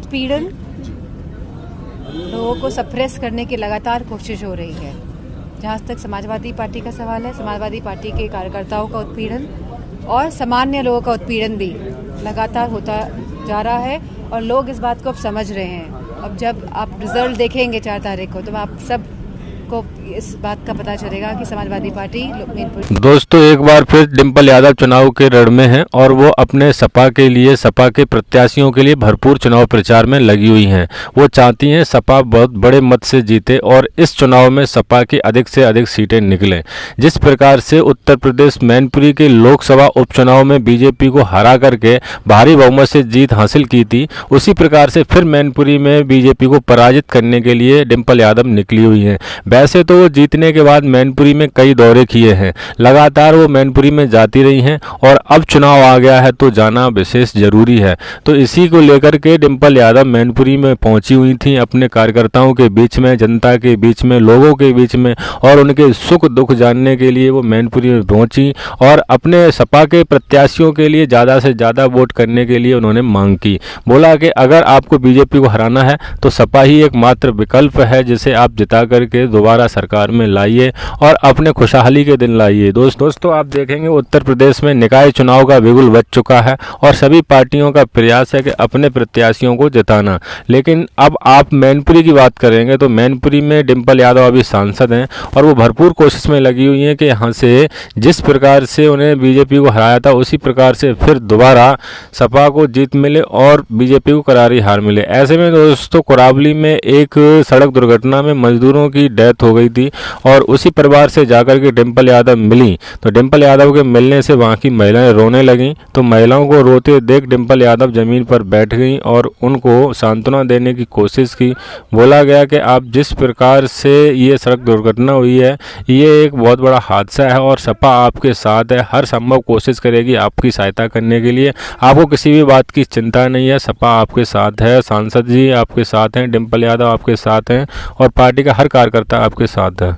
उत्पीड़न, लोगों को सप्रेस करने की लगातार कोशिश हो रही है। जहाँ तक समाजवादी पार्टी का सवाल है, समाजवादी पार्टी के कार्यकर्ताओं का उत्पीड़न और सामान्य लोगों का उत्पीड़न भी लगातार होता जा रहा है और लोग इस बात को अब समझ रहे हैं। अब जब आप रिजल्ट देखेंगे 4 तारीख को, तो आप सब को इस बात का पता चलेगा कि समाजवादी पार्टी दोस्तों एक बार फिर डिंपल यादव चुनाव के रण में हैं और वो अपने सपा के लिए, सपा के प्रत्याशियों के लिए भरपूर चुनाव प्रचार में लगी हुई हैं। वो चाहती हैं सपा बहुत बड़े मत से जीते और इस चुनाव में सपा की अधिक से अधिक सीटें निकलें। जिस प्रकार से उत्तर प्रदेश मैनपुरी के लोकसभा उपचुनाव में बीजेपी को हरा करके भारी बहुमत से जीत हासिल की थी, उसी प्रकार से फिर मैनपुरी में बीजेपी को पराजित करने के लिए डिंपल यादव निकली हुई हैं। वैसे तो वो जीतने के बाद मैनपुरी में कई दौरे किए हैं, लगातार वो मैनपुरी में जाती रही हैं और अब चुनाव आ गया है तो जाना विशेष जरूरी है। तो इसी को लेकर के डिंपल यादव मैनपुरी में पहुंची हुई थी, अपने कार्यकर्ताओं के बीच में, जनता के बीच में, लोगों के बीच में और उनके सुख दुख जानने के लिए वो मैनपुरी में पहुंची और अपने सपा के प्रत्याशियों के लिए ज़्यादा से ज़्यादा वोट करने के लिए उन्होंने मांग की। बोला कि अगर आपको बीजेपी को हराना है तो सपा ही एकमात्र विकल्प है जिसे आप जिता करके दोबारा सरकार में लाइए और अपने खुशहाली के दिन लाइए। दोस्तों आप देखेंगे उत्तर प्रदेश में निकाय चुनाव का बिगुल बज चुका है और सभी पार्टियों का प्रयास है कि अपने प्रत्याशियों को जिताना। लेकिन अब आप मैनपुरी की बात करेंगे तो मैनपुरी में डिंपल यादव अभी सांसद हैं और वो भरपूर कोशिश में लगी हुई हैं कि यहाँ से जिस प्रकार से उन्हें बीजेपी को हराया था उसी प्रकार से फिर दोबारा सपा को जीत मिले और बीजेपी को करारी हार मिले। ऐसे में दोस्तों कोरावली में एक सड़क दुर्घटना में मजदूरों की डेथ हो गई थी और उसी परिवार से जाकर के डिंपल यादव मिली तो डिंपल यादव के मिलने से वहां की महिलाएं रोने लगीं। तो महिलाओं को रोते देख डिंपल यादव जमीन पर बैठ गईं और उनको सांत्वना देने की कोशिश की। बोला गया कि आप जिस प्रकार से ये सड़क दुर्घटना हुई है ये एक बहुत बड़ा हादसा है और सपा आपके साथ है, हर संभव कोशिश करेगी आपकी सहायता करने के लिए। आपको किसी भी बात की चिंता नहीं है, सपा आपके साथ है, सांसद जी आपके साथ हैं, डिंपल यादव आपके साथ हैं और पार्टी का हर कार्यकर्ता आपके साथ है।